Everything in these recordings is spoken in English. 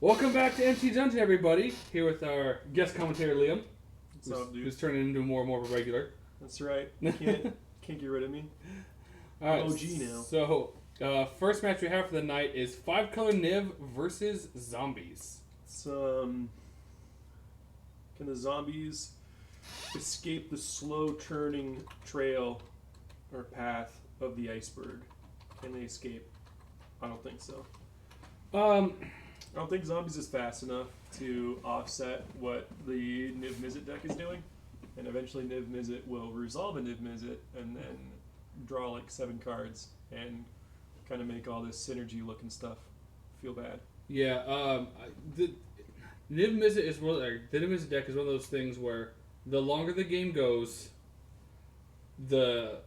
Welcome back to MTG Dungeon, everybody. Here with our guest commentator Liam, What's up, dude? who's turning into more and more of a regular. That's right. Can't get rid of me. All right, OG now. So, first match we have for the night is 5-color Niv versus Zombies. It's, can the zombies escape the slow turning trail or path of the iceberg? Can they escape? I don't think so. I don't think zombies is fast enough to offset what the Niv Mizzet deck is doing. And eventually Niv Mizzet will resolve a Niv Mizzet and then draw like 7 cards and kind of make all this synergy looking stuff feel bad. Yeah, the Niv Mizzet is the Niv Mizzet deck is one of those things where the longer the game goes, the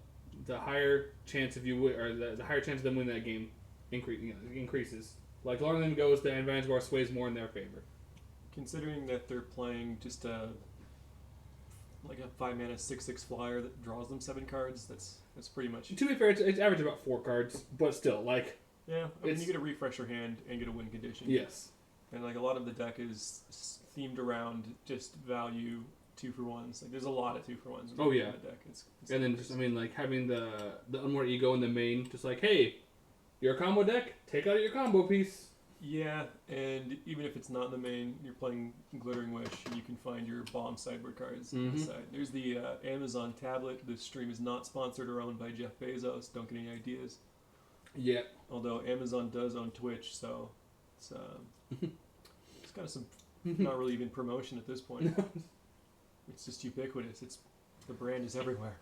higher chance of you win, or the higher chance of them winning that game increases. Like the longer the game goes, the advantage bar sways more in their favor. Considering that they're playing just like a 5-mana 6/6 flyer that draws them 7 cards, that's pretty much. To be fair, it's average about 4 cards, but still, like. Yeah, I mean, you get a refresher hand and get a win condition. Yes. And like a lot of the deck is themed around just value 2-for-1s. Like there's a lot of 2-for-1s. Oh yeah. In the deck. It's and then just like having the Unmoored Ego in the main, just like, hey, you're a combo deck, take out your combo piece. Yeah, and even if it's not in the main, you're playing Glittering Wish, and you can find your bomb sideboard cards on the side. There's the Amazon tablet. This stream is not sponsored or owned by Jeff Bezos. Don't get any ideas. Yeah. Although Amazon does own Twitch, so it's kind of some not really even promotion at this point. It's just ubiquitous. The brand is everywhere.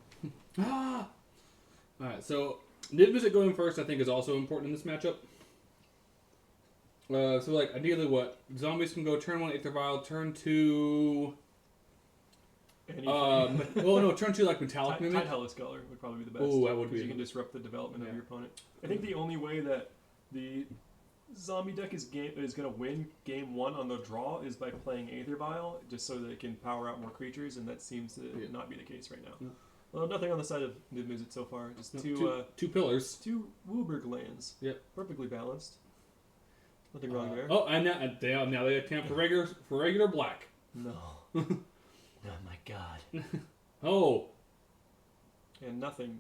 All right, so Niv Mizzet going first, I think, is also important in this matchup. So like ideally, what zombies can go turn 1 Aether Vial, turn 2. Turn 2 like Metallic Mimic. Tide Hellas Color would probably be the best. Oh, that would be. You can disrupt the development of your opponent. I think the only way that the zombie deck is going to win game 1 on the draw is by playing Aether Vial, just so they can power out more creatures, and that seems to not be the case right now. No. Well, nothing on the side of Niv Mizzet so far. Just two pillars. 2 Wooburg lands. Yep. Perfectly balanced. Nothing wrong there. Oh, and now they attempt for regular black. No. Oh my god. Oh. And nothing.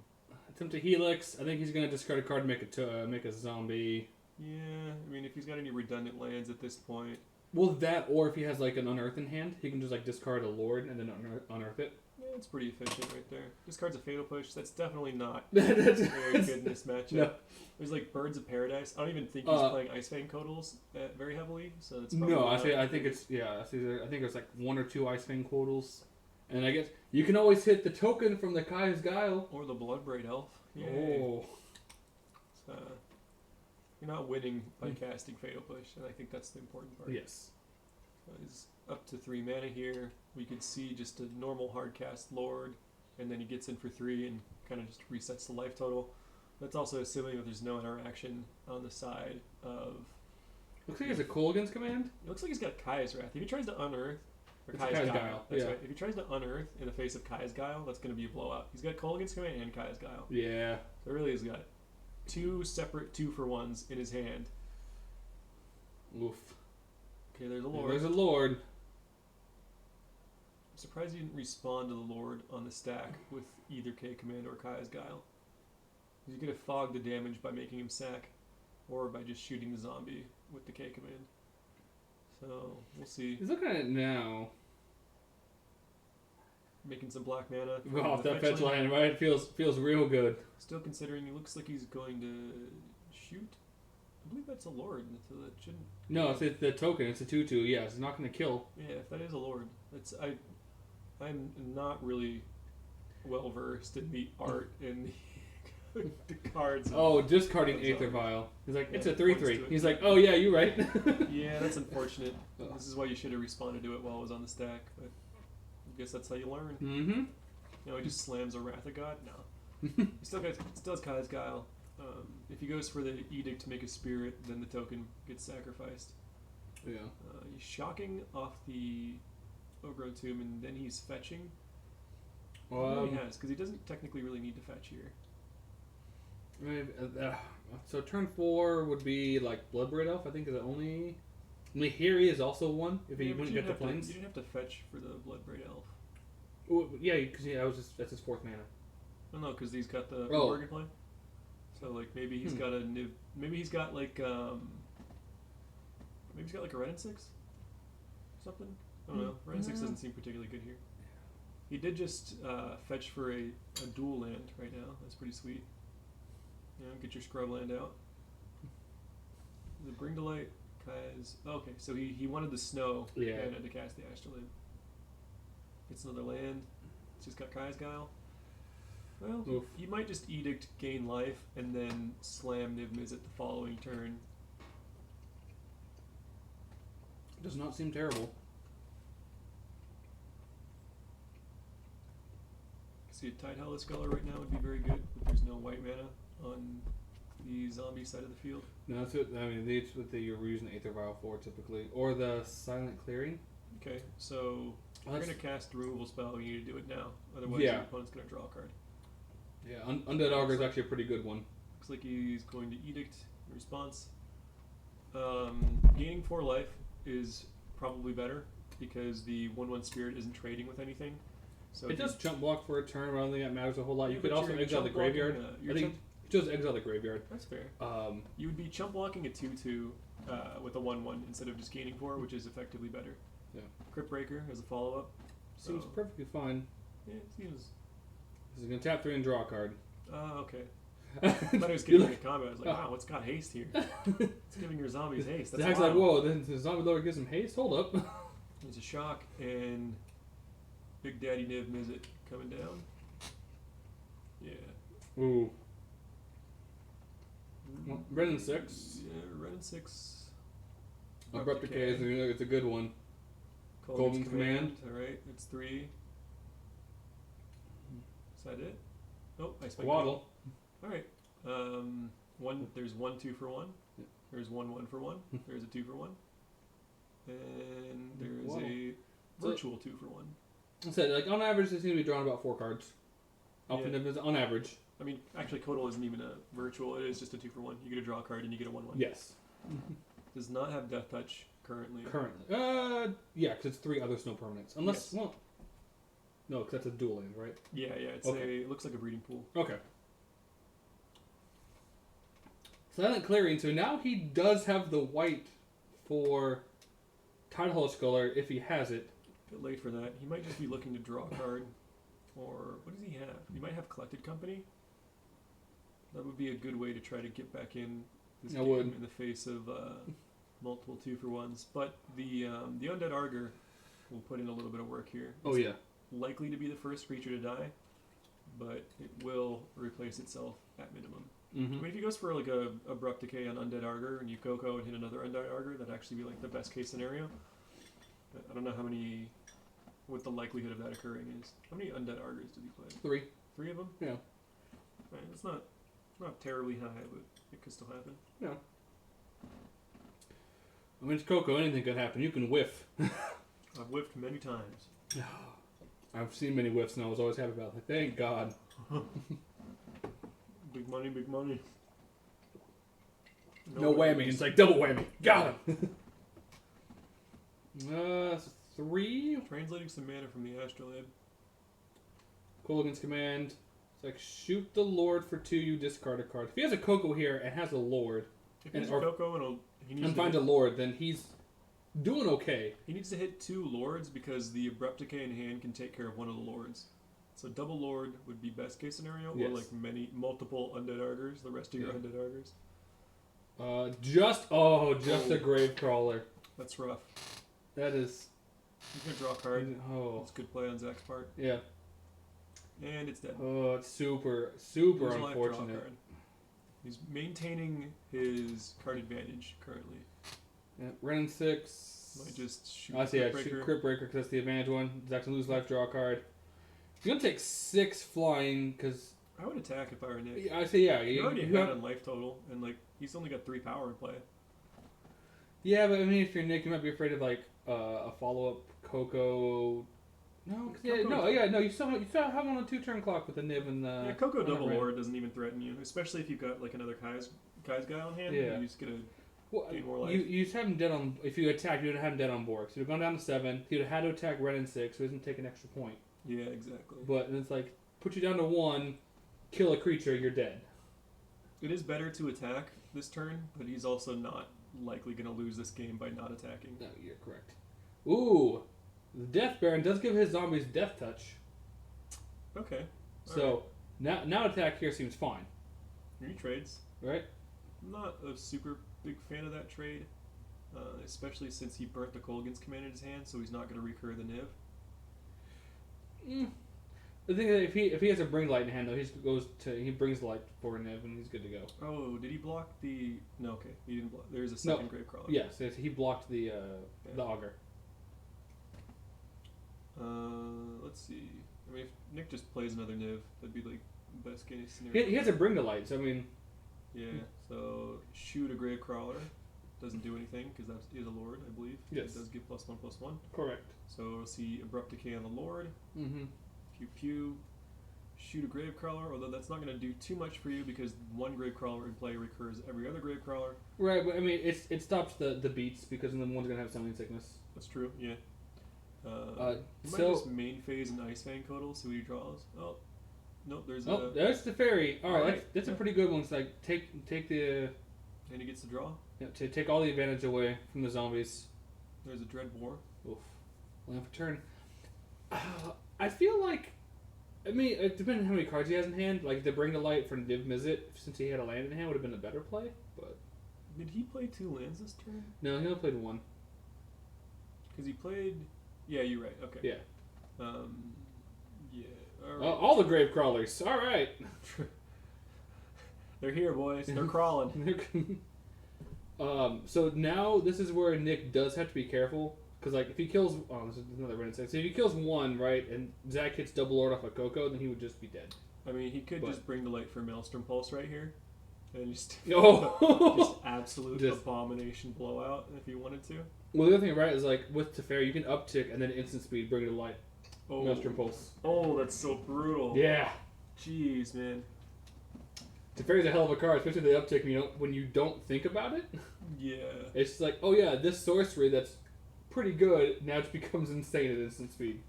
Attempt to Helix. I think he's going to discard a card to make a zombie. Yeah, I mean, if he's got any redundant lands at this point. Well, that, or if he has like an Unearth in hand, he can just like discard a Lord and then unearth it. Yeah, it's pretty efficient right there. Discards a Fatal Push. That's definitely not very good in this matchup. No. There's like Birds of Paradise. I don't even think he's playing Icefang Codals very heavily, so it's probably no. I think it's like 1 or 2 Icefang Quotals, and I guess you can always hit the token from the Kai's Guile or the Bloodbraid Elf. Yay. Oh. You're not winning by casting Fatal Push, and I think that's the important part. Yes. He's up to 3 mana here. We could see just a normal hard cast Lord, and then he gets in for 3 and kind of just resets the life total. That's also assuming that there's no interaction on the side of. Looks like he has a Kolaghan's Command. It looks like he's got Kaya's Wrath. If he tries to unearth, or It's Kaya's Guile. That's yeah. right. If he tries to unearth in the face of Kaya's Guile, that's going to be a blowout. He's got Kolaghan's Command and Kaya's Guile. Yeah. So really he's got 2 separate 2-for-1s in his hand. Oof. Okay, there's a Lord. There's a Lord. I'm surprised he didn't respond to the Lord on the stack with either K Command or Kaya's Guile. He's going to fog the damage by making him sack, or by just shooting the zombie with the K Command. So, we'll see. He's looking at it now. Making some black mana. Oh, that fetch land, right? Feels real good. Still considering, it looks like he's going to shoot. I believe that's a Lord, so that shouldn't... No, it's the token. It's a 2/2. Yeah, it's not going to kill. Yeah, if that is a Lord. I'm not really well versed in the art and the cards. Discarding Aether Vial. He's like, it's a 3/3. He's like, oh yeah, you're right. Yeah, that's unfortunate. This is why you should have responded to it while it was on the stack, but I guess that's how you learn. Mm-hmm. He just slams a Wrath of God? No. He still has Kai's Guile. If he goes for the Edict to make a Spirit, then the token gets sacrificed. Yeah. He's shocking off the Ogre Tomb, and then he's fetching. Well, he has, because he doesn't technically really need to fetch here. So turn 4 would be like Bloodbraid Elf, I think, is the only Mihiri is also one if Yeah, you but wouldn't you get the didn't have to- planes. You didn't have to fetch for the Bloodbraid Elf. Well, yeah, because that's his 4th mana. Well, no, because he's got the Oh. bargain play. So like maybe he's got a new. Maybe he's got like maybe he's got like a red and 6. Something. I don't know. Red and 6 doesn't seem particularly good here. He did just fetch for a dual land right now. That's pretty sweet. You know, get your scrub land out. The Bring to Light, Kai's. Oh, okay, so he wanted the snow. Yeah. And had to cast the Astrolabe. It's another land. It's just got Kai's Guile. Well, Oof. you might just Edict, gain life, and then slam Niv Mizzet the following turn. Does not seem terrible. See, a Tidehella Sculler right now would be very good, but there's no white mana on the zombie side of the field. No, that's what I mean. That's what you're using Aether Vial for typically, or the Silent Clearing. Okay, so if you're gonna cast a removal spell, you need to do it now. Otherwise, Yeah. your opponent's gonna draw a card. Yeah, Undead Augur is actually a pretty good one. Looks like he's going to Edict in response. Gaining 4 life is probably better because the 1/1 Spirit isn't trading with anything. So It does jump block for a turn. I don't think that matters a whole lot. Yeah, You could but also you're exile the chump blocking, graveyard. you're I think chump- it does exile the graveyard. That's fair. Um, You would be chump blocking a 2/2 with a 1/1 instead of just gaining 4, which is effectively better. Yeah. Crypt Breaker as a follow up. seems So, perfectly fine. yeah, it seems. This is gonna tap 3 and draw a card. Okay. I thought I was getting into combat. I was like, wow, what's got haste here? It's giving your zombies haste. That's Zach's wild. like, whoa, then the zombie lower gives him haste? Hold up. There's a shock and Big Daddy Niv Mizzet coming down. Yeah. Ooh. Well, red and 6. Yeah, red and 6. Abrupt Decay it's a good one. Golden Command. Alright, it's 3. Is that it? Oh, I spent Waddle. Alright. There's 1 2 for 1. Yeah. There's 1 1 for 1. There's a 2 for 1. And there's Waddle. a virtual 2 for 1. I said, like, on average, they seem to be drawing about 4 cards. Yeah. On average. I mean, actually, Kodal isn't even a virtual. It is just a 2 for 1. You get a draw card and you get a 1/1. Yes. Does not have Death Touch currently. Yeah, because it's 3 other snow permanents. Unless, Yes. well, no, because that's a dual land, right? Yeah. It's Okay. it looks like a breeding pool. Okay. Silent Clearing, so now he does have the white for Tidehella Sculler if he has it. A bit late for that. He might just be looking to draw a card. Or what does he have? He might have Collected Company. That would be a good way to try to get back in this game would. in the face of multiple 2 for 1s. But the Undead Argur will put in a little bit of work here. Oh, yeah. Likely to be the first creature to die, but it will replace itself at minimum. Mm-hmm. I mean, if he goes for like a Abrupt Decay on Undead Argur and you Coco and hit another Undead Argur, that'd actually be like the best case scenario. But I don't know what the likelihood of that occurring is. How many Undead Argurs did he play? 3. 3 of them? Yeah. Right, it's not terribly high, but it could still happen. Yeah. I mean, it's Coco. Anything could happen. You can whiff. I've whiffed many times. I've seen many whiffs, and I was always happy about it. Thank God. Big money, big money. No whammy. It's like double whammy. Got him. 3. Translating some mana from the Astrolabe. Kolaghan's command. It's like shoot the Lord for 2. You discard a card. If he has a Coco here and has a Lord, If he's a Coco and finds a Lord, then he's doing okay. He needs to hit 2 Lords because the Abrupt Decay in hand can take care of one of the Lords. So double Lord would be best case scenario, Yes. or like multiple Undead Argurs, the rest of your Undead Argurs. Just a Grave Crawler. That's rough. That is. He's gonna draw a card. Oh. That's a good play on Zach's part. Yeah. And it's dead. Oh, it's super Lose a life, draw a unfortunate. card. He's maintaining his card advantage currently. Yeah, red and 6. Might just shoot I see. Yeah, Crypt shoot Breaker. Crypt Breaker because that's the advantage one. Zach can lose life, draw a card. You're gonna take 6 flying because. I would attack if I were Nick. I say yeah. You're already you ahead have, on life total, and like he's only got 3 power in play. yeah, but I mean, if you're Nick, you might be afraid of like a follow up Coco. No, 'cause you still have on a 2-turn clock with the Niv and the. Yeah, Coco on the Double red. Lord doesn't even threaten you, especially if you've got like another Kai's Guile in hand. Yeah. You just get a Well, gain more life. you just have him dead on. If you attack, you would have him dead on Borg. So you've gone down to 7. He would have had to attack Ren in 6, so he doesn't take an extra point. Yeah, exactly. But it's like put you down to 1, kill a creature, you're dead. It is better to attack this turn, but he's also not likely going to lose this game by not attacking. No, you're correct. Ooh, the Death Baron does give his zombies Death Touch. Okay. So now attack here seems fine. Retrades. Right? I'm not a super big fan of that trade, especially since he burnt the Kolaghan's command in his hand, so he's not going to recur the Niv. The thing is, if he has a Bring Light in hand, though, he brings light for Niv and he's good to go. Oh, did he block the? No, okay, he didn't block. There's a second Gravecrawler. Yes, he blocked the Augur. Let's see. I mean, if Nick just plays another Niv, that'd be like the best case scenario. He has a Bring to Light, so I mean. Yeah. So shoot a Gravecrawler. Doesn't do anything because that is a Lord, I believe. Yes. It does give +1/+1. Correct. So we'll see Abrupt Decay on the Lord. Mm-hmm. Pew pew. Shoot a Gravecrawler, although that's not going to do too much for you because one Gravecrawler in play recurs every other Gravecrawler. Right, but I mean, it stops the beats because then one's going to have Summoning Sickness. That's true, yeah. You might so just main phase an Ice Fang Codal, see what he draws. Oh, nope, there's there's the fairy. All right, that's yeah. a pretty good one. It's like take the. And he gets to draw. Yeah, to take all the advantage away from the zombies. There's a Dread War. Oof. Land for turn. I feel like. I mean, it depends on how many cards he has in hand. Like, to Bring the Light for Niv Mizzet, since he had a land in hand, would have been a better play. But Did he play 2 lands this turn? no, he only played 1. Because he played. Yeah, you're right. Okay. Yeah. Yeah. All right. All the Grave Crawlers. All right. They're here, boys. They're crawling. So now this is where Nick does have to be careful. Because, like, if he kills... Oh, this is another Ren 6. So if he kills 1, right, and Zach hits Double Lord off a Coco, then he would just be dead. I mean, he could just bring the light for Maelstrom Pulse right here. And just... Oh! just absolute abomination blowout if he wanted to. Well, the other thing, right, is, like, with Teferi, you can uptick and then instant speed, bring it to light. Oh. Maelstrom Pulse. Oh, that's so brutal. Yeah. Jeez, man. Teferi's a hell of a card, especially the uptick when you don't think about it. Yeah. It's just like, oh yeah, this sorcery that's pretty good now it becomes insane at instant speed.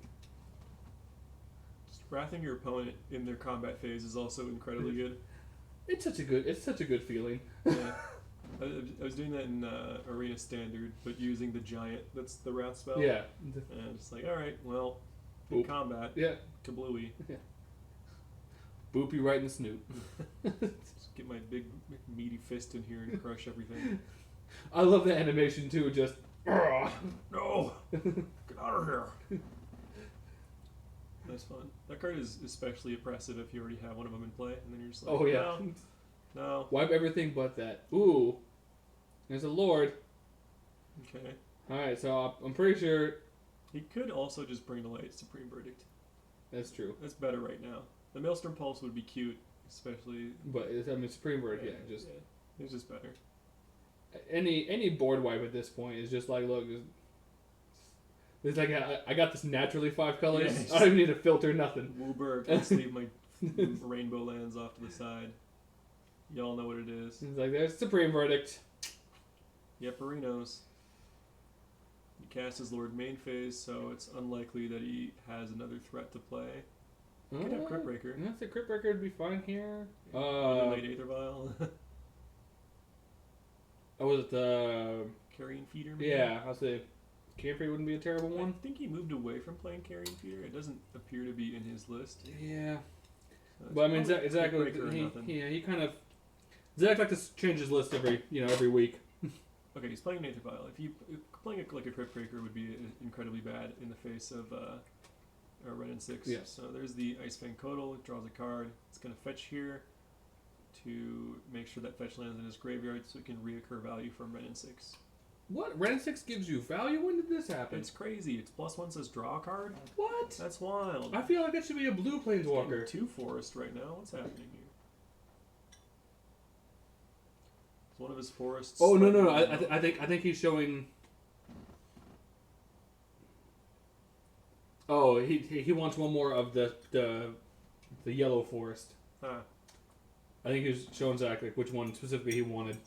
Just wrathing your opponent in their combat phase is also incredibly good. It's such a good feeling. Yeah. I was doing that in Arena Standard, but using the giant that's the Wrath spell. Yeah. And I'm just like, alright, well, in combat, yeah. kablooey. Yeah. Boop you right in the snoot. Just get my big meaty fist in here and crush everything. I love the animation too, just no! Get out of here! That's fun. That card is especially oppressive if you already have one of them in play, and then you're just like, oh yeah. No. Wipe everything but that. Ooh. There's a Lord. Okay. Alright, so I'm pretty sure... He could also just bring the light Supreme Verdict. That's true. That's better right now. The Maelstrom Pulse would be cute, especially... But, Supreme Verdict, yeah, just... Yeah. It's just better. Any board wipe at this point is just like, look... It's like, I got this naturally 5 colors. Yes. I don't even need to filter nothing. Wooburg, let's leave my rainbow lands off to the side. Y'all know what it is. It's like, there's Supreme Verdict. Yeperinos. He casts his Lord main phase, so it's unlikely that he has another threat to play. He could have Crypt Breaker. I think Crypt Breaker would be fine here. Late Aether Vial. Was it the... Carrion Feeder, maybe? Yeah, I'll say Carefree wouldn't be a terrible one. I think he moved away from playing Carrion Feeder. It doesn't appear to be in his list. Yeah. So but I mean, exactly. He kind of... Zach like to change his list every week. Okay, he's playing an Aether Vial. Playing like a Crypt Breaker would be incredibly bad in the face of Ren and 6. Yes. So there's the Ice Fang Codal. It draws a card. It's going to fetch here to make sure that fetch lands in his graveyard so it can reoccur value from Ren and 6. What? Ren 6 gives you value? When did this happen? It's crazy. It's +1 says draw a card. What? That's wild. I feel like that should be a blue planeswalker. It's 2 forest right now. What's happening here? It's one of his forests. Oh no! I think he's showing. Oh, he wants one more of the yellow forest. Huh. I think he was showing Zach like which one specifically he wanted.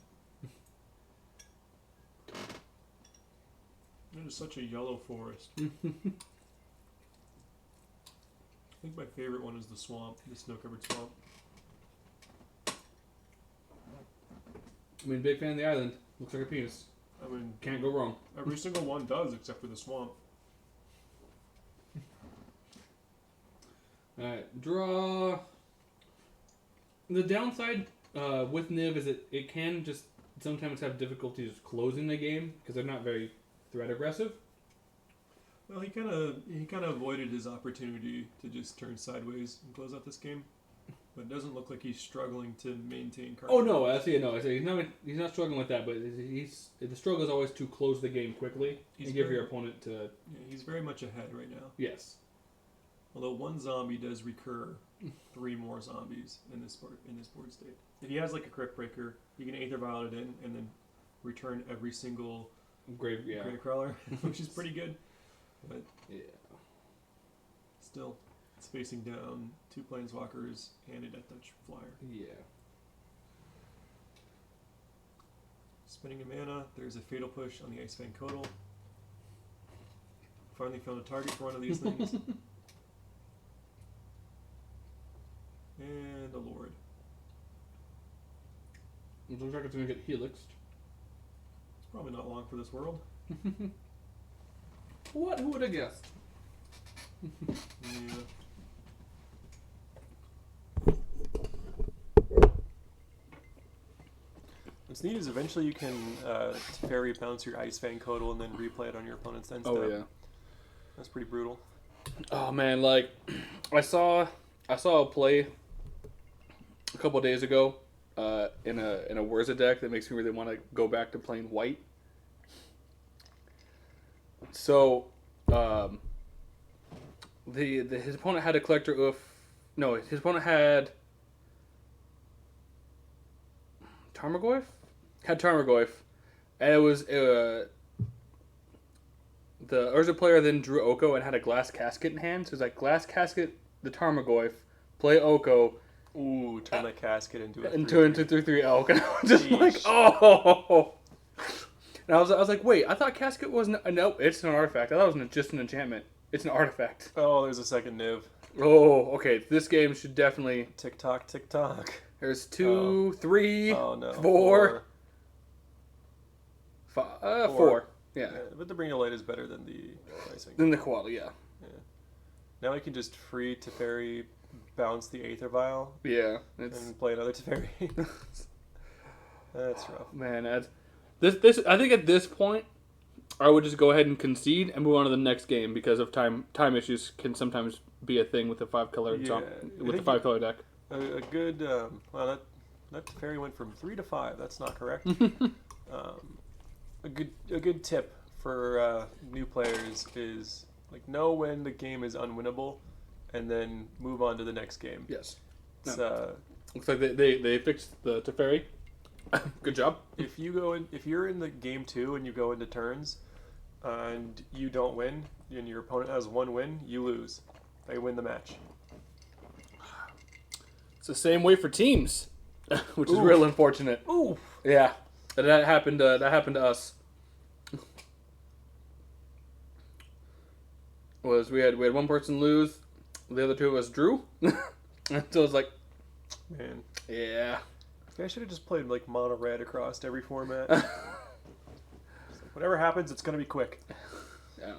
It is such a yellow forest. I think my favorite one is the swamp, the snow-covered swamp. I mean, big fan of the island. Looks like a penis. I mean, Can't go wrong. every single one does, except for the swamp. Alright, draw. The downside with Niv is it can just sometimes have difficulties closing the game because they're not very threat aggressive. Well, he kind of avoided his opportunity to just turn sideways and close out this game, but it doesn't look like he's struggling to maintain card. Oh no, I say he's not struggling with that, but the struggle is always to close the game quickly and give your opponent to. Yeah, he's very much ahead right now. Yes. Although one zombie does recur 3 more zombies in this board state. If he has like a Crypt Breaker, he can Aether Vial it in and then return every single grave crawler, which is pretty good. But yeah, still, it's facing down 2 planeswalkers and a Death Touch flyer. Yeah. Spending a mana, there's a Fatal Push on the Icefang Codal. Finally found a target for one of these things. And a Lord. It looks like it's going to get helixed. It's probably not long for this world. What? Who would have guessed? Yeah. What's neat is eventually you can Teferi bounce your Icefang Codal and then replay it on your opponent's end step. Oh yeah. That's pretty brutal. Oh man, like I saw a play a couple days ago in a Wurza deck that makes me really want to go back to playing white. So, his opponent had a Collector Oof. No, his opponent had Tarmogoyf? Had Tarmogoyf. And it was the Urza player then drew Oko and had a Glass Casket in hand. So it's like Glass Casket the Tarmogoyf, play Oko. Ooh, turn that casket into a 3/3 elk. And I was just Sheesh. like, oh! And I was like, wait, I thought casket wasn't. No, it's an artifact. I thought it was just an enchantment. It's an artifact. Oh, there's a second Niv. Oh, okay. This game should definitely. Tick tock, tick tock. There's 2, 3, Oh no. 4. 4. Yeah. But the Bring Your Light is better than the Icing. Then the koala, yeah. Now I can just free Teferi, bounce the Aether Vial, Yeah. and play another Teferi. That's rough. Man, this. I think at this point, I would just go ahead and concede and move on to the next game because of time issues can sometimes be a thing with the 5-color with the 5-color deck. A good well that Teferi went from 3 to 5. That's not correct. A good tip for new players is like know when the game is unwinnable, and then move on to the next game. Yes. It's, Looks like they fixed the Teferi. Good job. if you're in the game 2 and you go into turns, and you don't win, and your opponent has 1 win, you lose. They win the match. It's the same way for teams, which is real unfortunate. Ooh. Yeah, that happened. That happened to us. We had one person lose, the other 2 of us drew. So it's like, Man, yeah. I should have just played like mono red across every format. Like, whatever happens, it's gonna be quick. Yeah.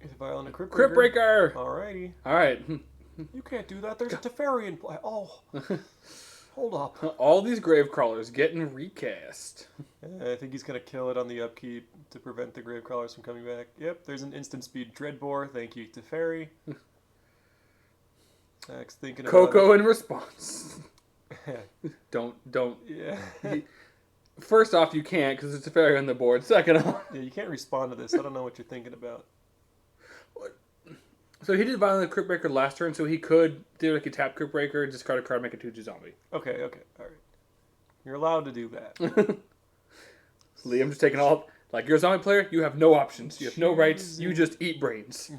It's a violent Crypt Crypt Breaker. Alrighty. All right. You can't do that. There's a Teferi in play. Oh, hold up. All these grave crawlers getting recast. I think he's gonna kill it on the upkeep to prevent the grave crawlers from coming back. Yep. There's an instant speed Dreadbore. Thank you, Teferi. Zach's thinking about Coco in response. Don't. Yeah. First off, you can't because it's a fairy on the board. Second off, Yeah, you can't respond to this. I don't know what you're thinking about. so he did Violent Crypt Breaker last turn, so he could do like a tap Crypt Breaker, discard a card, make a 2/2 zombie. Okay, all right. You're allowed to do that. Liam just taking all like you're a zombie player. You have no options. You have no rights. You just eat brains.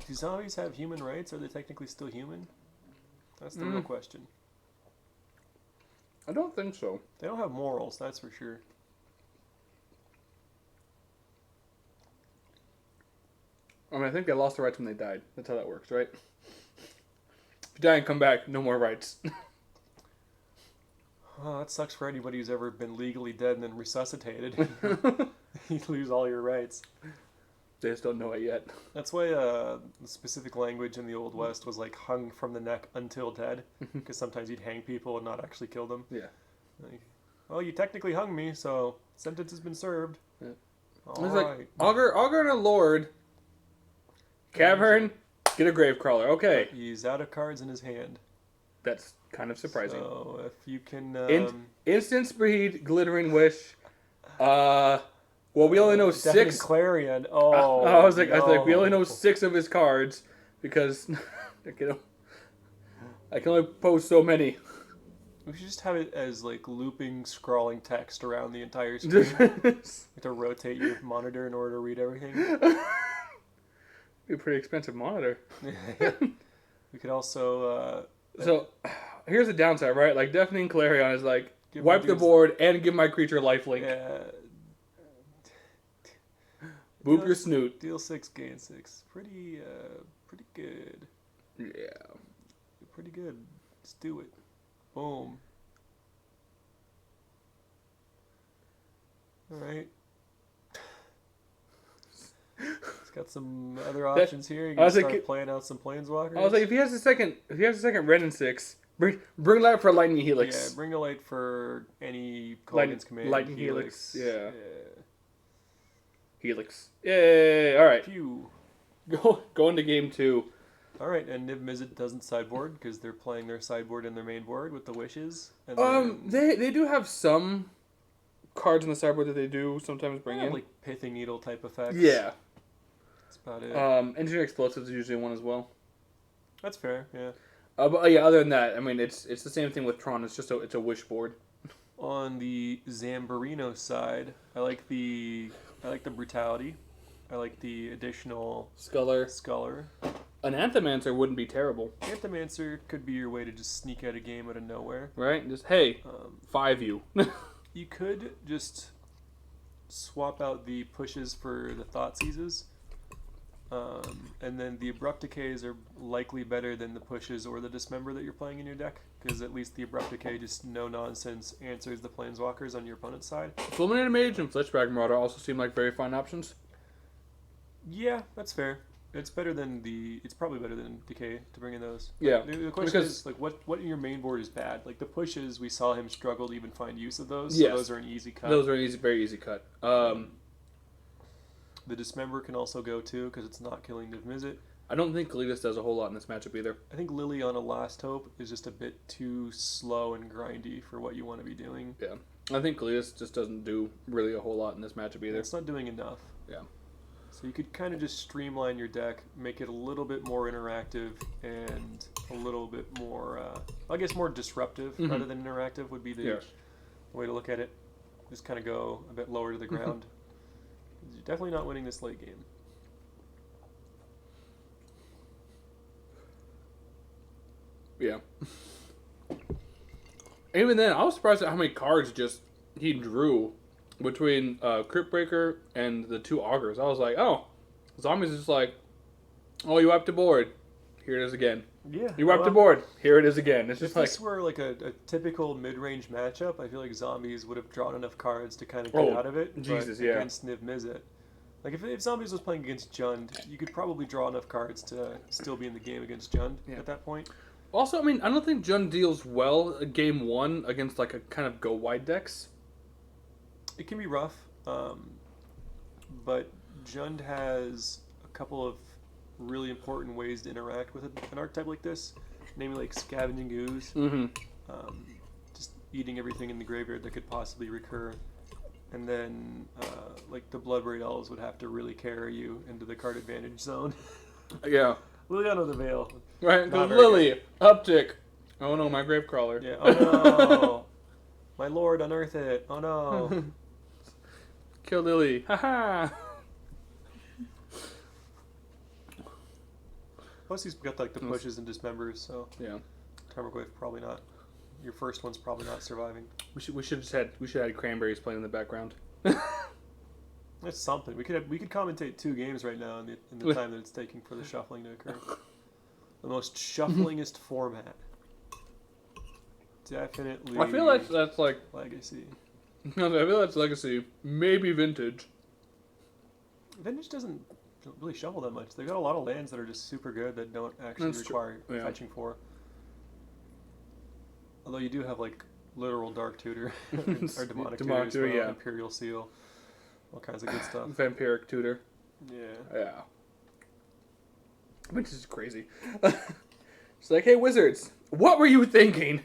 Do zombies have human rights? Are they technically still human? That's the real question. I don't think so. They don't have morals, that's for sure. I mean, I think they lost the rights when they died. That's how that works, right? If you die and come back, no more rights. Oh, that sucks for anybody who's ever been legally dead and then resuscitated. You lose all your rights. They just don't know it yet. That's why the specific language in the Old West was like hung from the neck until dead. Because sometimes you'd hang people and not actually kill them. Yeah. Like, well, you technically hung me, so sentence has been served. Yeah. All it's right. like, Augur and a Lord. Cavern, get a grave crawler. Okay. He's out of cards in his hand. That's kind of surprising. So if you can... Instant speed, glittering wish. Well, we only know Deafening 6. Clarion. Oh, I was like, we only know 6 of his cards because I can only post so many. We should just have it as like looping, scrawling text around the entire screen. You have to rotate your monitor in order to read everything. Be a pretty expensive monitor. We could also. So, here's the downside, right? Like, Deafening Clarion is like, wipe the dudes- board and give my creature lifelink. Yeah. Boop your snoot. Deal 6, gain 6. Pretty good. Yeah. Pretty good. Let's do it. Boom. All right. It's got some other options here. You can start playing out some planeswalkers. I was like, if he has a second Ren and 6, bring light for Lightning Helix. Yeah, bring a light for any Colgan's command. Lightning Helix. Yeah. Helix. Yay! All right. Phew. Go into game 2. All right, and Niv Mizzet doesn't sideboard because they're playing their sideboard in their main board with the wishes. And they do have some cards in the sideboard that they do sometimes bring in, like Pithing Needle type effects. Yeah. That's about it. Engineer Explosives is usually one as well. That's fair. Yeah. But yeah, other than that, I mean, it's the same thing with Tron. It's just it's a wish board. On the Zamborino side, I like the brutality. I like the additional Sculler. An Anthomancer wouldn't be terrible. Anthomancer could be your way to just sneak out a game out of nowhere. Right? Just, hey, 5 you. You could just swap out the pushes for the Thought Seizes. And then the Abrupt Decays are likely better than the pushes or the Dismember that you're playing in your deck. Because at least the Abrupt Decay just no-nonsense answers the Planeswalkers on your opponent's side. Fulminated Mage and Fleshbag Marauder also seem like very fine options. Yeah, that's fair. It's probably better than Decay to bring in those. Yeah. The question is, like, what in your main board is bad? Like, the pushes, we saw him struggle to even find use of those. Yes. So those are an easy cut. Those are very easy cut. The Dismember can also go, too, because it's not killing Niv Mizzet. I don't think Kalidas does a whole lot in this matchup either. I think Lily on a Last Hope is just a bit too slow and grindy for what you want to be doing. Yeah. I think Kalidas just doesn't do really a whole lot in this matchup either. It's not doing enough. Yeah. So you could kind of just streamline your deck, make it a little bit more interactive and a little bit more, I guess more disruptive rather than interactive would be the way to look at it. Just kind of go a bit lower to the ground. You're definitely not winning this late game. Yeah. Even then, I was surprised at how many cards he drew between Crypt Breaker and the 2 Augurs. I was like, oh, Zombies is just like, oh, you wiped the board. Here it is again. Yeah. You wiped the board. Here it is again. It's just if this were like a typical mid-range matchup, I feel like Zombies would have drawn enough cards to kind of get out of it. Jesus, but against Niv Mizzet. Like, if Zombies was playing against Jund, you could probably draw enough cards to still be in the game against Jund at that point. Also, I mean, I don't think Jund deals well game 1 against, like, a kind of go-wide decks. It can be rough, but Jund has a couple of really important ways to interact with an archetype like this, namely like Scavenging Ooze, just eating everything in the graveyard that could possibly recur, and then like the Bloodbraid Elves would have to really carry you into the card advantage zone. Yeah. Liliana the Veil. Right, because Lily, uptick. Oh no, my Gravecrawler. Yeah, oh no. My lord, unearth it. Oh no. Kill Lily. Haha. Plus he's got like the pushes and dismembers, so. Yeah. Tarmogoyf probably not. Your first one's probably not surviving. We should have had cranberries playing in the background. That's something. We could commentate 2 games right now in the time that it's taking for the shuffling to occur. The most shufflingest format. Definitely. I feel like that's like Legacy. No, I feel that's Legacy. Maybe Vintage. Vintage doesn't really shuffle that much. They've got a lot of lands that are just super good that don't actually require fetching for. Although you do have like literal Dark Tutor or Demonic Tutor, as well, Imperial Seal, all kinds of good stuff. Vampiric Tutor. Yeah. Which is crazy. It's like, hey, Wizards, what were you thinking?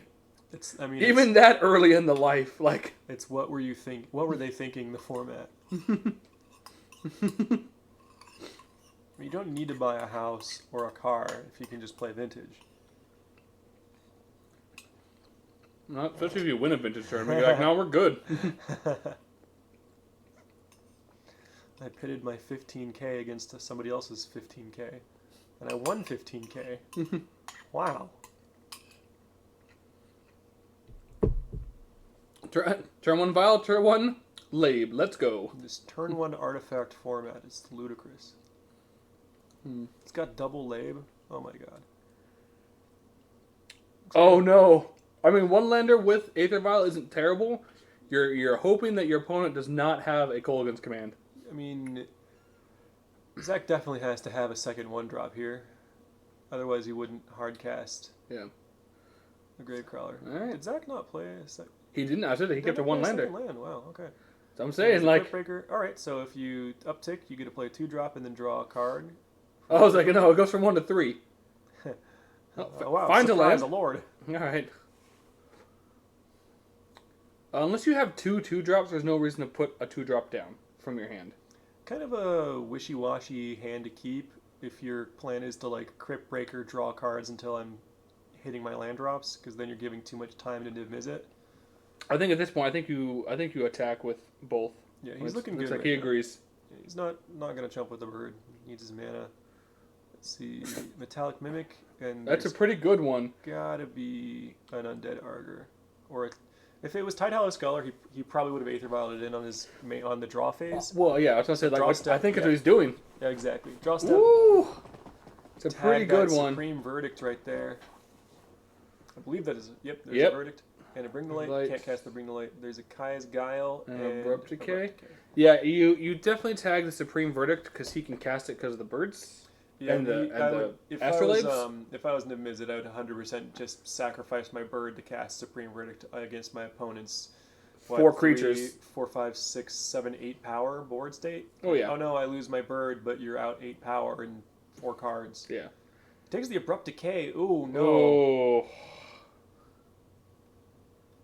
Even that early in the life, like. It's what were they thinking? The format. You don't need to buy a house or a car if you can just play Vintage. Not especially if you win a Vintage tournament. You're like, no, we're good. I pitted my 15K against somebody else's 15K, and I won 15K. Wow. Turn 1 Vial, turn 1 Labe. Let's go. This turn 1 artifact format is ludicrous. It's got double Labe. Oh my god. Oh no. I mean, one lander with Aether Vial isn't terrible. You're hoping that your opponent does not have a Kolaghan's Command. I mean, Zach definitely has to have a second 1-drop here. Otherwise, he wouldn't hardcast the Gravecrawler. All right. Did Zach not play a second? He didn't. I said he kept a 1 lander. Land. Wow, okay. So I'm saying, like... Alright, so if you uptick, you get to play a 2-drop and then draw a card. I was like, no, it goes from 1 to 3. Wow, find a land. A lord. Alright. Unless you have 2 2-drops, there's no reason to put a 2-drop down from your hand. Kind of a wishy-washy hand to keep if your plan is to like Crypt Breaker, draw cards until I'm hitting my land drops, because then you're giving too much time to Niv-Mizzet it. I think at this point, I think you attack with both. Yeah, he's looking good. Looks like he agrees. Yeah, he's not gonna jump with the bird. He needs his mana. Let's see, Metallic Mimic, and that's a pretty good one. Gotta be an Undead Arger, or if it was Tidehollow Sculler, he probably would have Aether Violet in on the draw phase. Well, yeah, I was gonna say I think that's what he's doing. Yeah, exactly. Draw step. Woo! It's a pretty good one. Supreme Verdict right there. I believe that is. Yep, there's a Verdict. And a Bring the Light. Can't cast the Bring the Light. There's a Kaya's Guile and Abrupt Decay. Yeah, you definitely tag the Supreme Verdict because he can cast it because of the birds. Yeah, and the if Astrolabes. If I was Niv-Mizzet, I would 100% just sacrifice my bird to cast Supreme Verdict against my opponent's 4 creatures. 4, 5, 6, 7, 8 power board state. Oh yeah. Oh no, I lose my bird, but you're out 8 power and 4 cards. Yeah. Takes the Abrupt Decay. Ooh no. Oh.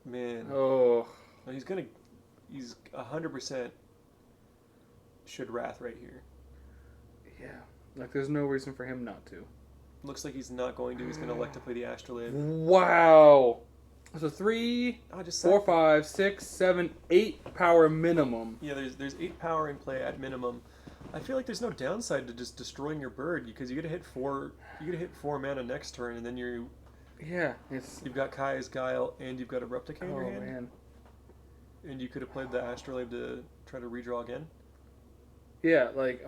Man. Oh. He's 100% should Wrath right here. Yeah. Like, there's no reason for him not to. Looks like he's not going to. He's going to elect to play the Astrolabe. Wow. So 3, 4, 5, 6, 7, 8 power minimum. Yeah, there's 8 power in play at minimum. I feel like there's no downside to just destroying your bird because you get to hit 4. You get to hit 4 mana next turn, and then you've got Kaya's Guile and you've got Abrupt Decay in your hand. Oh man. And you could have played the Astrolabe to try to redraw again. Yeah, like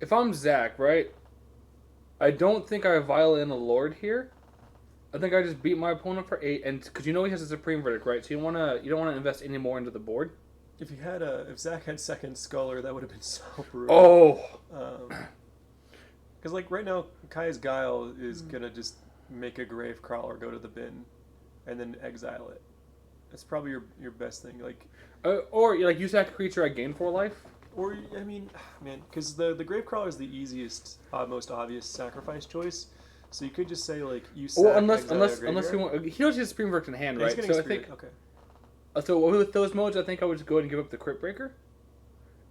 if I'm Zach, right? I don't think I vial in a Lord here. I think I just beat my opponent for 8, and because he has a Supreme Verdict, right? So you don't wanna invest any more into the board. If Zach had second Sculler, that would have been so brutal. Oh. Because like right now, Kaya's Guile is gonna just make a Gravecrawler go to the bin, and then exile it. That's probably your best thing. Like, or like you sack a creature, I gain 4 life. Or I mean, man, because the Gravecrawler is the easiest, most obvious sacrifice choice. So you could just say like you sack. Well, unless he knows he has Supreme Verdict in hand, right? So I think okay. So with those modes, I think I would just go ahead and give up the Crypt Breaker,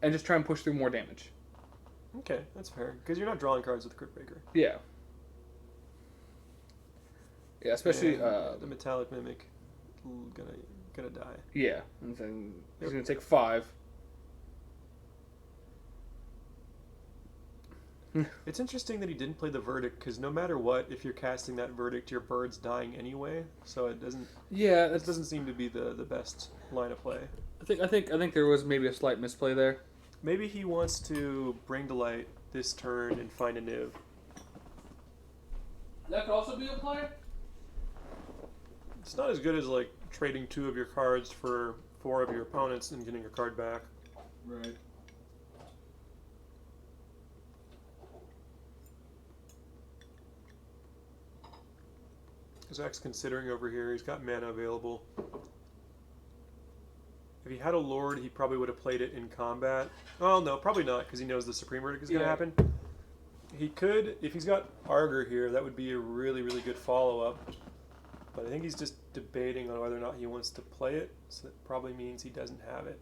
and just try and push through more damage. Okay, that's fair. Because you're not drawing cards with Crypt Breaker. Yeah. Yeah, especially the Metallic Mimic, gonna die. Yeah, and then he's gonna take 5. It's interesting that he didn't play the Verdict, because no matter what, if you're casting that Verdict, your bird's dying anyway. So it doesn't. Yeah, It doesn't seem to be the best line of play. I think there was maybe a slight misplay there. Maybe he wants to bring to light this turn and find a Niv. That could also be a play. It's not as good as like trading 2 of your cards for 4 of your opponents and getting your card back. Right. Zach's considering over here. He's got mana available. If he had a Lord, he probably would have played it in combat. Oh, no, probably not, because he knows the Supreme Verdict is going to happen. He could, if he's got Arger here, that would be a really, really good follow-up. But I think he's just debating on whether or not he wants to play it, so that probably means he doesn't have it.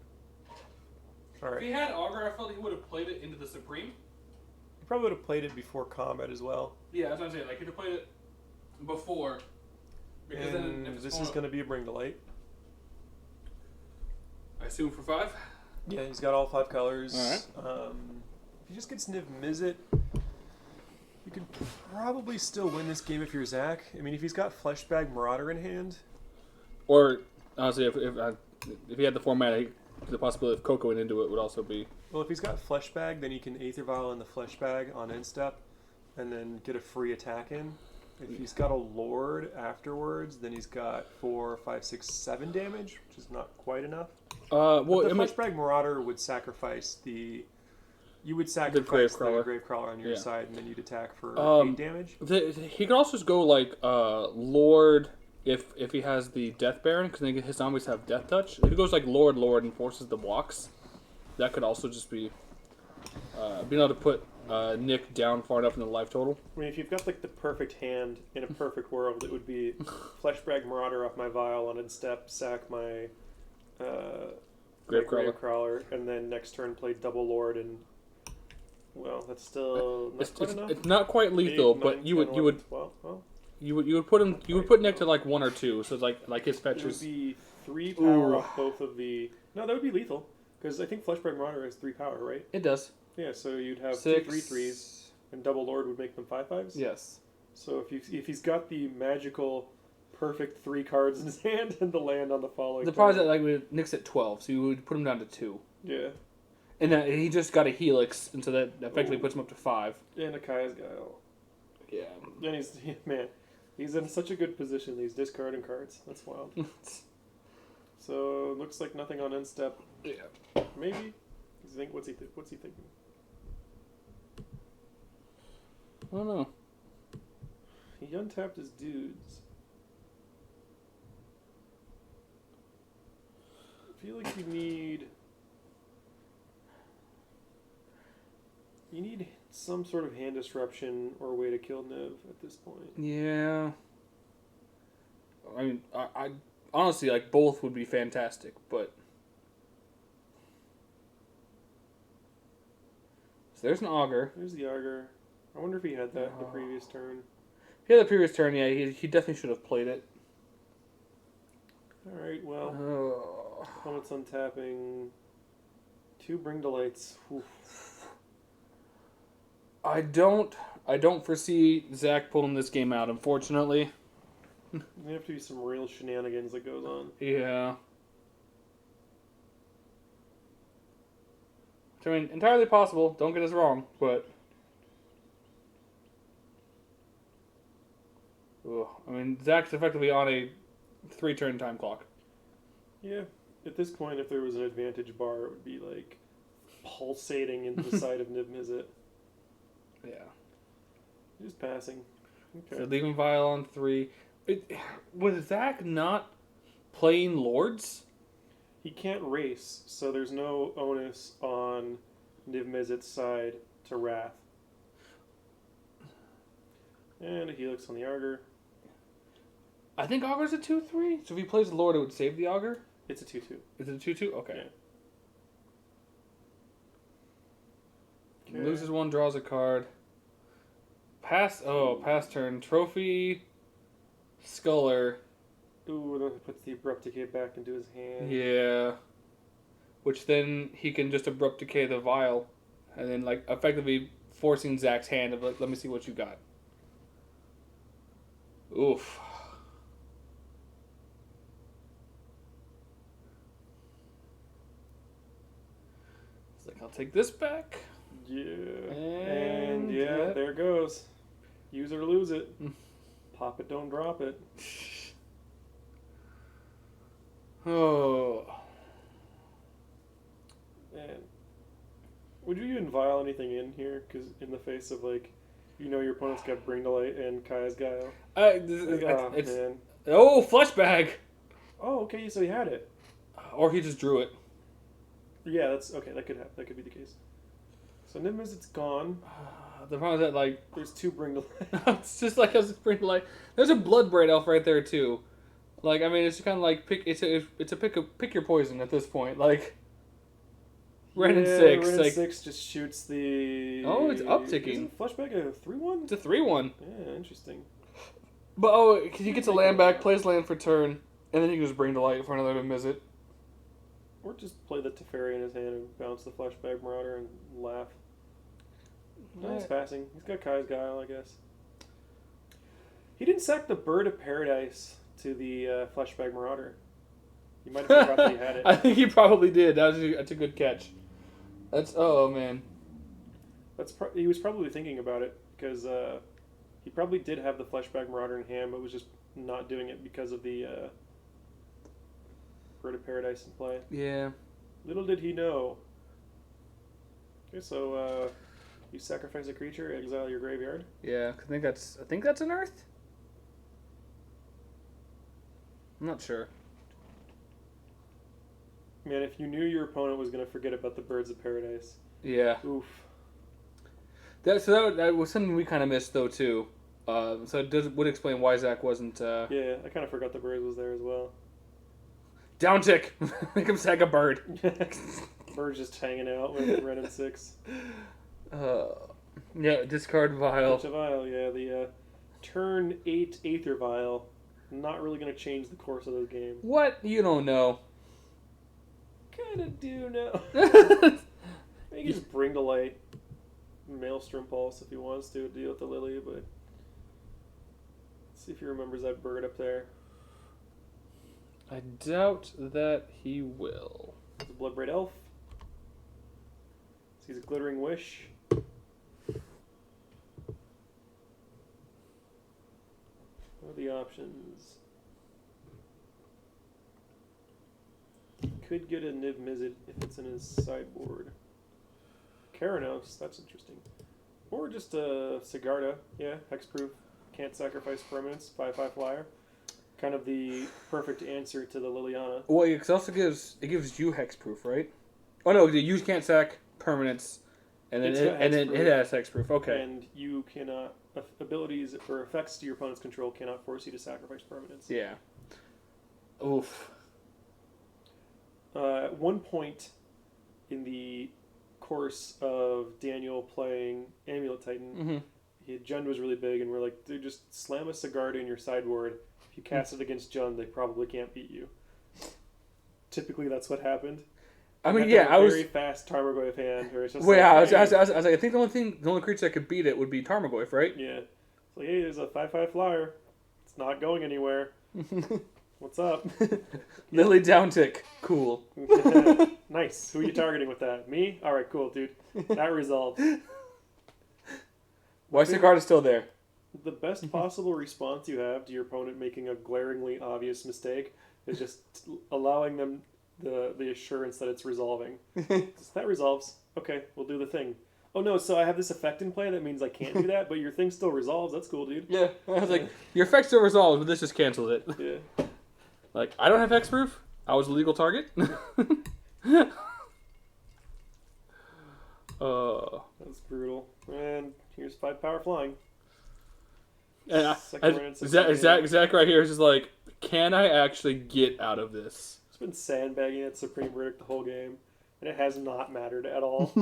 All right. If he had Augur, I felt he would have played it into the Supreme. He probably would have played it before combat as well. Yeah, that's what I'm saying. Like, he'd have played it before. Because And then if this is going to be a Bring to Light. I assume for 5? Yeah, he's got all 5 colors. All right. If he just gets Niv Mizzet, you could probably still win this game if you're Zach. I mean, if he's got Fleshbag Marauder in hand. Or, honestly, if he had the format, the possibility of Cocoing into it would also be... Well, if he's got Fleshbag, then he can Aether Vial in the Fleshbag on end step, and then get a free attack in. If he's got a Lord afterwards, then he's got 4, 5, 6, 7 damage, which is not quite enough. Well, but the Fleshbag Marauder would sacrifice the... You would sacrifice the Gravecrawler on your side, and then you'd attack for 8 damage. He could also just go like Lord if he has the Death Baron, because then his zombies have Death Touch. If he goes like Lord and forces the blocks, that could also just be being able to put Nick down far enough in the life total. I mean, if you've got like the perfect hand in a perfect world, it would be Fleshbag Marauder off my Vial on end step, sack my Gravecrawler, and then next turn play double Lord and. Well, that's still not quite enough. It's not quite lethal, 8, 9, but 10, you would 12. you would put him put Nick to like 1 or 2, so it's like his fetchers. It would be 3 power off both of the. No, that would be lethal because I think Fleshbag Marauder has 3 power, right? It does. Yeah, so you'd have 6, 2 3/3s, and double Lord would make them 5/5s. Yes. So if he's got the magical, perfect 3 cards in his hand and the land on the following. The problem is that like Nick's at 12, so you would put him down to 2. Yeah. And he just got a Helix, and so that effectively puts him up to 5. And Akai's got. Yeah. And he's in such a good position. He's discarding cards. That's wild. So looks like nothing on end step. Yeah. Maybe. What's he thinking? I don't know. He untapped his dudes. I feel like you need some sort of hand disruption or way to kill Niv at this point. Yeah. I mean, I honestly, like, both would be fantastic, but... So there's an Augur. There's the Augur. I wonder if he had that the previous turn. If he had the previous turn, yeah, he definitely should have played it. Alright, well... Opponent's untapping... 2 Bring to Lights. Oof. I don't foresee Zach pulling this game out, unfortunately. There have to be some real shenanigans that goes on. Yeah. I mean, entirely possible. Don't get us wrong, but... Ugh. I mean, Zach's effectively on a 3-turn time clock. Yeah. At this point, if there was an advantage bar, it would be like pulsating into the side of Niv Mizzet. Yeah. Just passing. Okay. So leaving Vial on 3. Was Zach not playing Lords? He can't race, so there's no onus on Niv Mizzet's side to Wrath. And a Helix on the Augur. I think Augur's a 2/3. So if he plays Lord, it would save the Augur? It's a 2/2. Is it a 2/2? Okay. Yeah. Okay. Loses 1, draws a card. Pass turn. Trophy. Sculler. Ooh, then he puts the Abrupt Decay back into his hand. Yeah. Which then he can just Abrupt Decay the Vial. And then, like, effectively forcing Zach's hand of like, let me see what you got. Oof. It's like, I'll take this back. Yeah. And yeah, there it goes. Use it or lose it. Pop it, don't drop it. Oh. Man. Would you even vial anything in here? Because in the face of, like, you know your opponent's got Bring to Light and Kaya's Guile. Man. Oh, Flesh Bag! Oh, okay, so he had it. Or he just drew it. Yeah, that's okay. That could be the case. So Niv Mizzet's gone. The problem is that, like... There's 2 Bring to Light. It's just like I was Bring to Light. There's a Bloodbraid Elf right there, too. Like, I mean, it's kind of like... It's a pick your poison at this point. Like... Ren and 6. Ren like, and 6 just shoots the... Oh, it's upticking. Isn't Fleshback a 3-1? It's a 3-1. Yeah, interesting. But, he gets a land back, plays land for turn, and then you can just Bring to Light for another Mizzet. Or just play the Teferi in his hand and bounce the Fleshback Marauder and laugh. Nice passing. He's got Kai's Guile, I guess. He didn't sack the Bird of Paradise to the Fleshback Marauder. You might have forgot that he had it. I think he probably did. That's a good catch. Oh man. He was probably thinking about it because he probably did have the Fleshback Marauder in hand, but was just not doing it because of the Bird of Paradise in play. Yeah. Little did he know. Okay, so you sacrifice a creature, exile your graveyard. Yeah, I think that's an Earth. I'm not sure. Man, if you knew your opponent was going to forget about the Birds of Paradise. Yeah. Oof. That was something we kind of missed, though, too. So it would explain why Zach wasn't... Yeah, I kind of forgot the Birds was there as well. Downtick! Make him sack a bird. Bird's just hanging out with Ren and 6. Yeah, discard Vial. Vial, yeah. The turn 8 Aether Vial. Not really going to change the course of the game. What? You don't know. Kind of do know. He can just Bring to Light Maelstrom Pulse if he wants to deal with the Lily, but let's see if he remembers that bird up there. I doubt that he will. It's a Bloodbraid Elf. Sees a Glittering Wish. What are the options? Could get a Niv Mizzet if it's in his sideboard. Keranos, that's interesting. Or just a Sigarda, yeah, hexproof. Can't sacrifice permanents, 5/5 flyer. Kind of the perfect answer to the Liliana. Well, it also gives you hexproof, right? Oh no, you can't sack permanents, and then it has hexproof. Okay. And you cannot abilities or effects to your opponent's control cannot force you to sacrifice permanents. Yeah. Oof. At one point in the course of Daniel playing Amulet Titan, Jund was really big, and we're like, dude, just slam a Sigarda in your sideboard. If you cast it against Jund, they probably can't beat you. Typically, that's what happened. I mean, yeah, I was very fast Tarmogoyf hand. Or it's just well, like, yeah, I was like, I think the only creature that could beat it would be Tarmogoyf, right? Yeah. It's like, hey, there's a 5/5 flyer. It's not going anywhere. What's up? Lily Downtick. Cool. Nice. Who are you targeting with that? Me? All right, cool, dude. That resolved. Why is Sigarda still there? The best possible response you have to your opponent making a glaringly obvious mistake is just allowing them the assurance that it's resolving. That resolves. Okay, we'll do the thing. Oh no, so I have this effect in play that means I can't do that, but your thing still resolves. That's cool, dude. Yeah. I was like, your effect still resolves, but this just cancels it. Yeah. Like, I don't have hexproof. I was a legal target. That's brutal. And here's 5 power flying. Zach right here is just like, can I actually get out of this? It's been sandbagging at Supreme Verdict the whole game, and it has not mattered at all.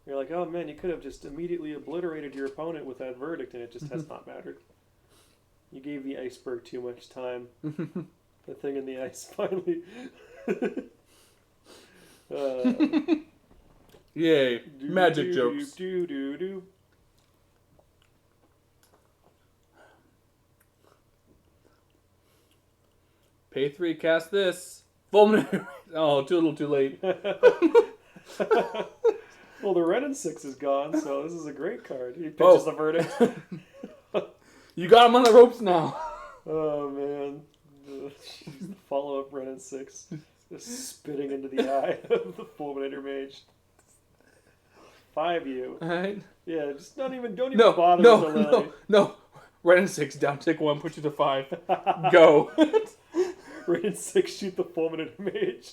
You're like, oh man, you could have just immediately obliterated your opponent with that verdict, and it just has not mattered. You gave the iceberg too much time. The thing in the ice finally. Yay. Magic jokes. Pay 3, cast this. Fulminator. Oh, too little, too late. Well, the Ren and 6 is gone, so this is a great card. He pitches the verdict. You got him on the ropes now. Oh, man. The follow-up Ren and 6. Just spitting into the eye of the Fulminator Mage. 5U. Alright. Yeah, just don't even bother with the Lily. No. Ren and 6, down tick 1, put you to 5. Go. Ren and 6, shoot the Fulminator Mage.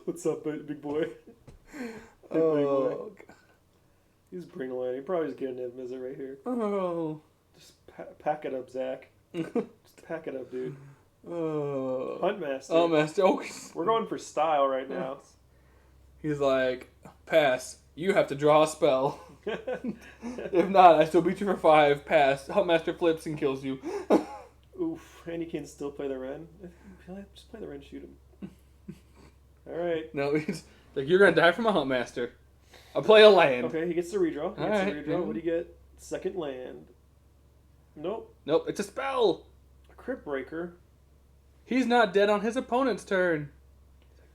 What's up, big boy? Big boy. He's bringing away. He probably just getting Niv Mizzet right here. Oh. Just pack it up, Zach. Just pack it up, dude. Oh. Huntmaster. Oh, Master. Oh. We're going for style right now. He's like, pass. You have to draw a spell. If not, I still beat you for 5. Pass. Huntmaster flips and kills you. Oof. And he can still play the Ren. Just play the Ren, shoot him. Alright. No, he's like, you're going to die from a Huntmaster. I'll play a land. Okay, he gets the redraw. Yeah. What do you get? Second land. Nope. Nope, it's a spell. A Crypt Breaker. He's not dead on his opponent's turn.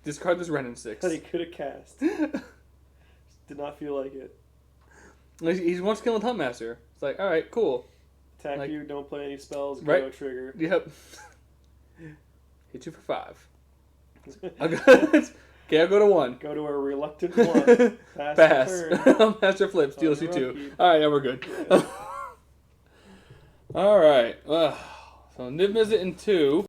Discard this Ren and 6. That he could have cast. Did not feel like it. He's once killing Huntmaster. It's like, alright, cool. Attack you, don't play any spells, right? no trigger. Yep. Hit you for 5. Okay, I'll go to 1. Go to a reluctant 1. Pass. Turn. Master flips, deals you 2. Upkeep. Alright, yeah, we're good. Yeah. Alright. So Niv Mizzet in 2.